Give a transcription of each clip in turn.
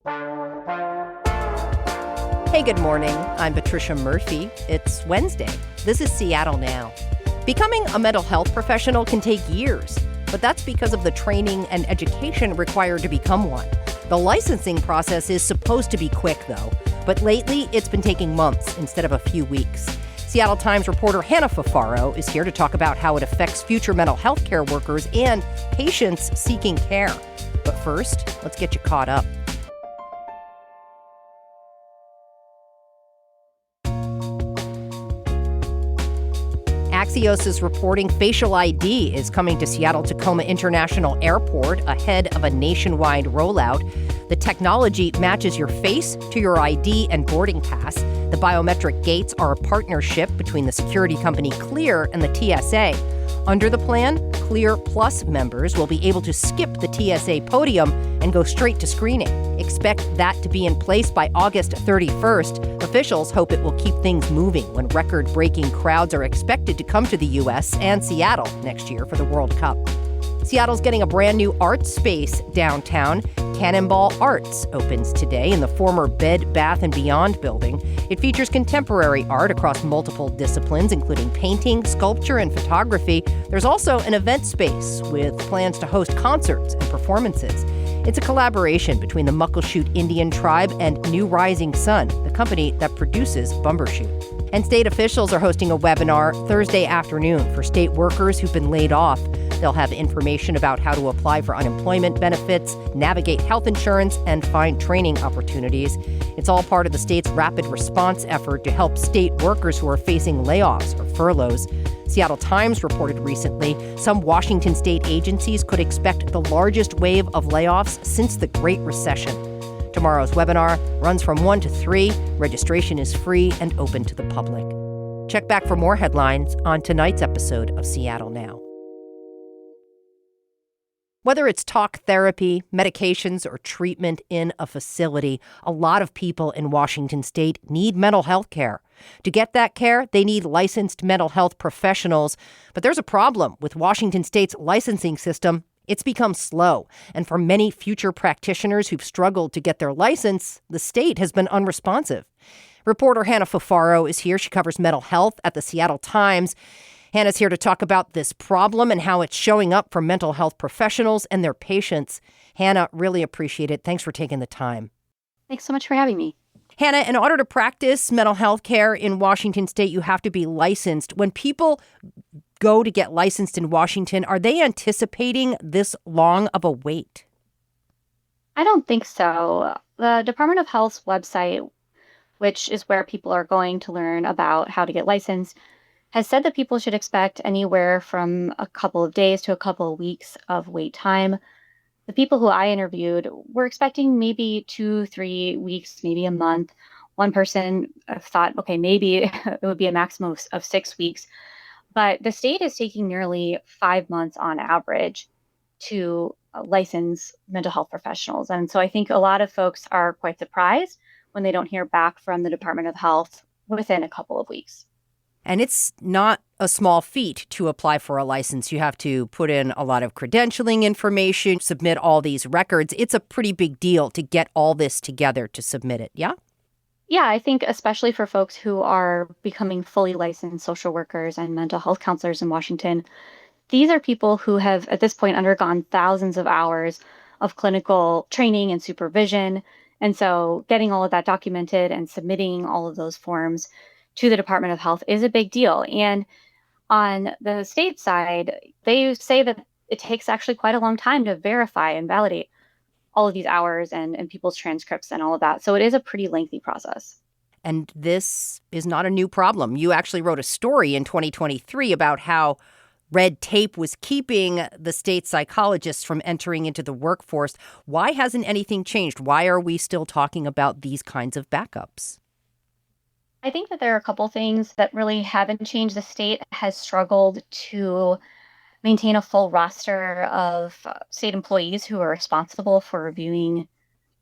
Hey, good morning. I'm Patricia Murphy. It's Wednesday. This is Seattle Now. Becoming a mental health professional can take years, but that's because of the training and education required to become one. The licensing process is supposed to be quick, though, but lately it's been taking months instead of a few weeks. Seattle Times reporter Hannah Furfaro is here to talk about how it affects future mental health care workers and patients seeking care. But first, let's get you caught up. Axios is reporting facial ID is coming to Seattle-Tacoma International Airport ahead of a nationwide rollout. The technology matches your face to your ID and boarding pass. The biometric gates are a partnership between the security company Clear and the TSA. Under the plan, Clear Plus members will be able to skip the TSA podium and go straight to screening. Expect that to be in place by August 31st. Officials hope it will keep things moving when record-breaking crowds are expected to come to the U.S. and Seattle next year for the World Cup. Seattle's getting a brand new art space downtown. Cannonball Arts opens today in the former Bed Bath & Beyond building. It features contemporary art across multiple disciplines, including painting, sculpture, and photography. There's also an event space with plans to host concerts and performances. It's a collaboration between the Muckleshoot Indian Tribe and New Rising Sun, the company that produces Bumbershoot. And state officials are hosting a webinar Thursday afternoon for state workers who've been laid off. They'll have information about how to apply for unemployment benefits, navigate health insurance, and find training opportunities. It's all part of the state's rapid response effort to help state workers who are facing layoffs or furloughs. Seattle Times reported recently some Washington state agencies could expect the largest wave of layoffs since the Great Recession. Tomorrow's webinar runs from 1 to 3. Registration is free and open to the public. Check back for more headlines on tonight's episode of Seattle Now. Whether it's talk therapy, medications, or treatment in a facility, a lot of people in Washington state need mental health care. To get that care, they need licensed mental health professionals. But there's a problem with Washington state's licensing system. It's become slow. And for many future practitioners who've struggled to get their license, the state has been unresponsive. Reporter Hannah Furfaro is here. She covers mental health at the Seattle Times. Hannah's here to talk about this problem and how it's showing up for mental health professionals and their patients. Hannah, really appreciate it. Thanks for taking the time. Thanks so much for having me. Hannah, in order to practice mental health care in Washington state, you have to be licensed. When people go to get licensed in Washington, are they anticipating this long of a wait? I don't think so. The Department of Health's website, which is where people are going to learn about how to get licensed, has said that people should expect anywhere from a couple of days to a couple of weeks of wait time. The people who I interviewed were expecting maybe 2-3 weeks, maybe a month. One person thought, okay, maybe it would be a maximum of 6 weeks. But the state is taking nearly 5 months on average to license mental health professionals. And so I think a lot of folks are quite surprised when they don't hear back from the Department of Health within a couple of weeks. And it's not a small feat to apply for a license. You have to put in a lot of credentialing information, submit all these records. It's a pretty big deal to get all this together to submit it, yeah? Yeah, I think especially for folks who are becoming fully licensed social workers and mental health counselors in Washington, these are people who have at this point undergone thousands of hours of clinical training and supervision. And so getting all of that documented and submitting all of those forms to the Department of Health is a big deal. And on the state side, they say that it takes actually quite a long time to verify and validate all of these hours and people's transcripts and all of that. So it is a pretty lengthy process. And this is not a new problem. You actually wrote a story in 2023 about how red tape was keeping the state psychologists from entering into the workforce. Why hasn't anything changed? Why are we still talking about these kinds of backups? I think that there are a couple things that really haven't changed. The state has struggled to maintain a full roster of state employees who are responsible for reviewing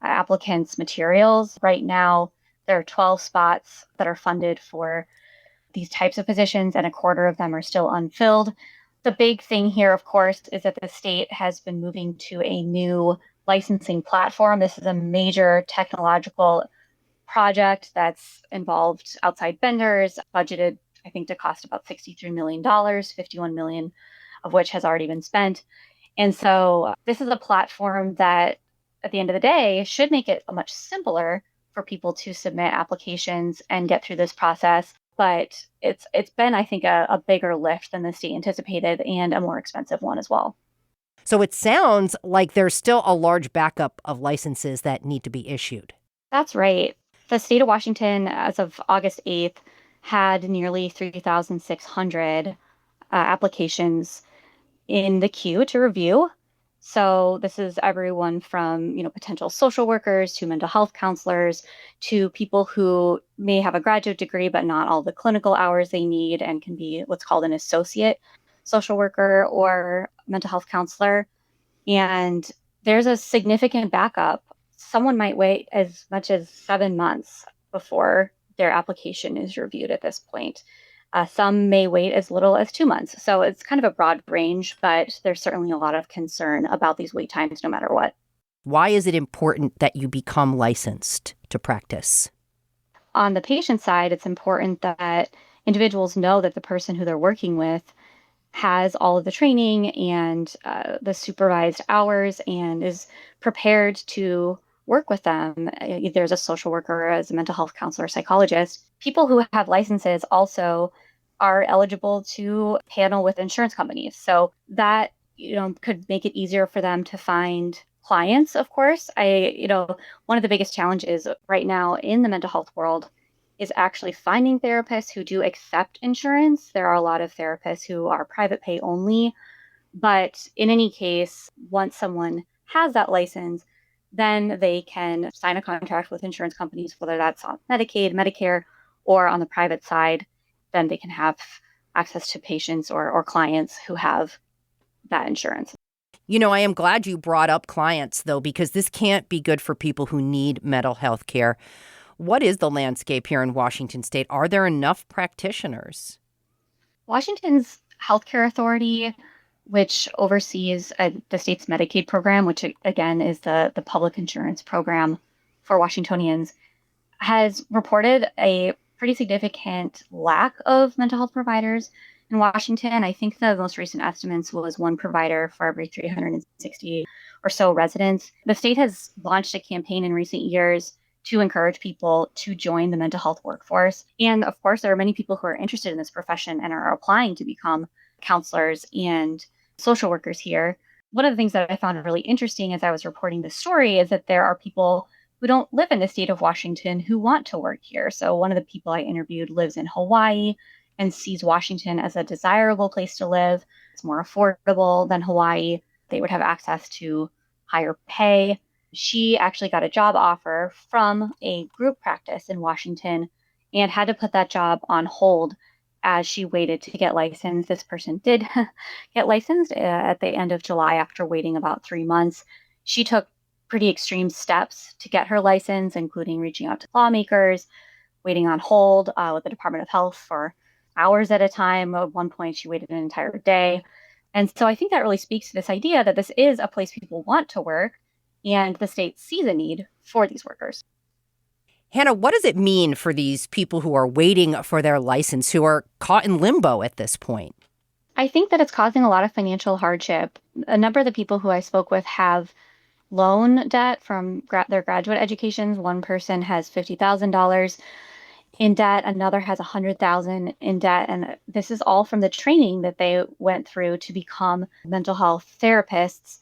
applicants' materials. Right now, there are 12 spots that are funded for these types of positions, and a quarter of them are still unfilled. The big thing here, of course, is that the state has been moving to a new licensing platform. This is a major technological project that's involved outside vendors, budgeted, I think, to cost about $63 million, 51 million of which has already been spent. And so this is a platform that at the end of the day should make it much simpler for people to submit applications and get through this process. But it's been, I think, a bigger lift than the state anticipated and a more expensive one as well. So it sounds like there's still a large backup of licenses that need to be issued. That's right. The state of Washington, as of August 8th, had nearly 3,600 applications in the queue to review. So this is everyone from, potential social workers to mental health counselors to people who may have a graduate degree but not all the clinical hours they need and can be what's called an associate social worker or mental health counselor. And there's a significant backup. Someone might wait as much as 7 months before their application is reviewed at this point. Some may wait as little as 2 months. So it's kind of a broad range, but there's certainly a lot of concern about these wait times no matter what. Why is it important that you become licensed to practice? On the patient side, it's important that individuals know that the person who they're working with has all of the training and the supervised hours and is prepared to work with them, either as a social worker or as a mental health counselor or psychologist. People who have licenses also are eligible to panel with insurance companies. So that, could make it easier for them to find clients, of course. One of the biggest challenges right now in the mental health world is actually finding therapists who do accept insurance. There are a lot of therapists who are private pay only. But in any case, once someone has that license, then they can sign a contract with insurance companies, whether that's on Medicaid, Medicare, or on the private side. Then they can have access to patients or clients who have that insurance. I am glad you brought up clients, though, because this can't be good for people who need mental health care. What is the landscape here in Washington state? Are there enough practitioners? Washington's healthcare authority, which oversees the state's Medicaid program, which again is the public insurance program for Washingtonians, has reported a pretty significant lack of mental health providers in Washington. I think the most recent estimates was one provider for every 360 or so residents. The state has launched a campaign in recent years to encourage people to join the mental health workforce. And of course, there are many people who are interested in this profession and are applying to become counselors and social workers here. One of the things that I found really interesting as I was reporting this story is that there are people who don't live in the state of Washington who want to work here. So one of the people I interviewed lives in Hawaii and sees Washington as a desirable place to live. It's more affordable than Hawaii. They would have access to higher pay. She actually got a job offer from a group practice in Washington and had to put that job on hold as she waited to get licensed. This person did get licensed at the end of July after waiting about 3 months. She took pretty extreme steps to get her license, including reaching out to lawmakers, waiting on hold with the Department of Health for hours at a time. At one point, she waited an entire day. And so I think that really speaks to this idea that this is a place people want to work and the state sees a need for these workers. Hannah, what does it mean for these people who are waiting for their license, who are caught in limbo at this point? I think that it's causing a lot of financial hardship. A number of the people who I spoke with have loan debt from their graduate educations. One person has $50,000 in debt, another has $100,000 in debt, and this is all from the training that they went through to become mental health therapists.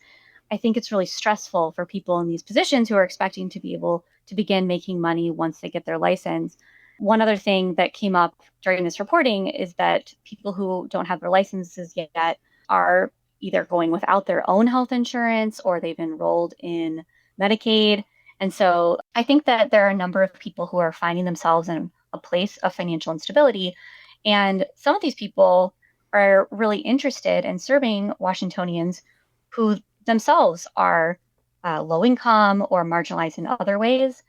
I think it's really stressful for people in these positions who are expecting to be able to begin making money once they get their license. One other thing that came up during this reporting is that people who don't have their licenses yet are either going without their own health insurance or they've enrolled in Medicaid. And so I think that there are a number of people who are finding themselves in a place of financial instability. And some of these people are really interested in serving Washingtonians who themselves are low income or marginalized in other ways.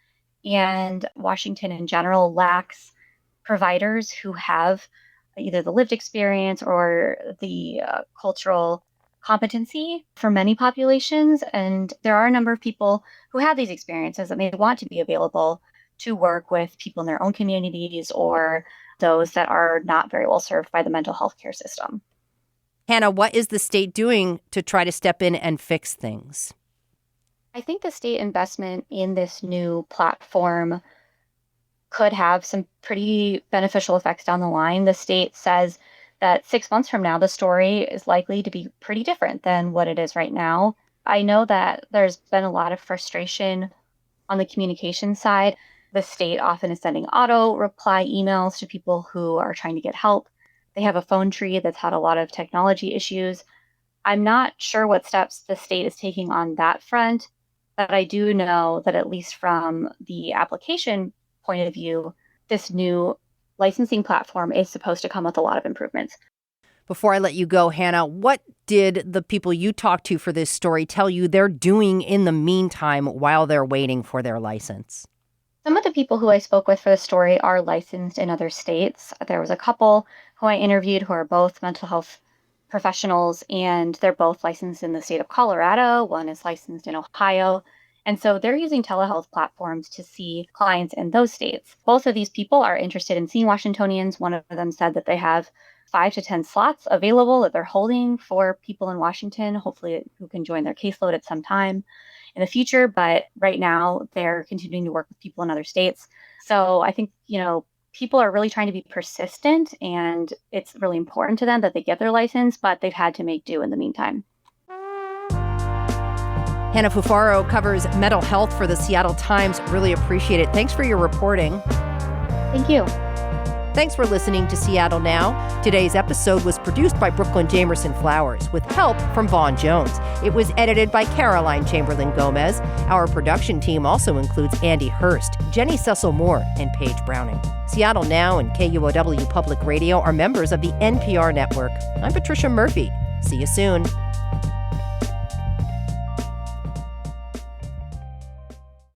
And Washington in general lacks providers who have either the lived experience or the cultural competency for many populations. And there are a number of people who have these experiences and they want to be available to work with people in their own communities or those that are not very well served by the mental health care system. Hannah, what is the state doing to try to step in and fix things? I think the state investment in this new platform could have some pretty beneficial effects down the line. The state says that 6 months from now, the story is likely to be pretty different than what it is right now. I know that there's been a lot of frustration on the communication side. The state often is sending auto reply emails to people who are trying to get help. They have a phone tree that's had a lot of technology issues. I'm not sure what steps the state is taking on that front, but I do know that at least from the application point of view, this new licensing platform is supposed to come with a lot of improvements. Before I let you go, Hannah, what did the people you talked to for this story tell you they're doing in the meantime while they're waiting for their license? Some of the people who I spoke with for the story are licensed in other states. There was a couple who I interviewed who are both mental health professionals, and they're both licensed in the state of Colorado. One is licensed in Ohio. And so they're using telehealth platforms to see clients in those states. Both of these people are interested in seeing Washingtonians. One of them said that they have 5 to 10 slots available that they're holding for people in Washington, hopefully who can join their caseload at some time in the future. But right now, they're continuing to work with people in other states. So I think, people are really trying to be persistent, and it's really important to them that they get their license, but they've had to make do in the meantime. Hannah Furfaro covers mental health for the Seattle Times. Really appreciate it. Thanks for your reporting. Thank you. Thanks for listening to Seattle Now. Today's episode was produced by Brooklyn Jamerson Flowers with help from Vaughn Jones. It was edited by Caroline Chamberlain Gomez. Our production team also includes Andy Hurst, Jenny Cecil Moore, and Paige Browning. Seattle Now and KUOW Public Radio are members of the NPR network. I'm Patricia Murphy. See you soon.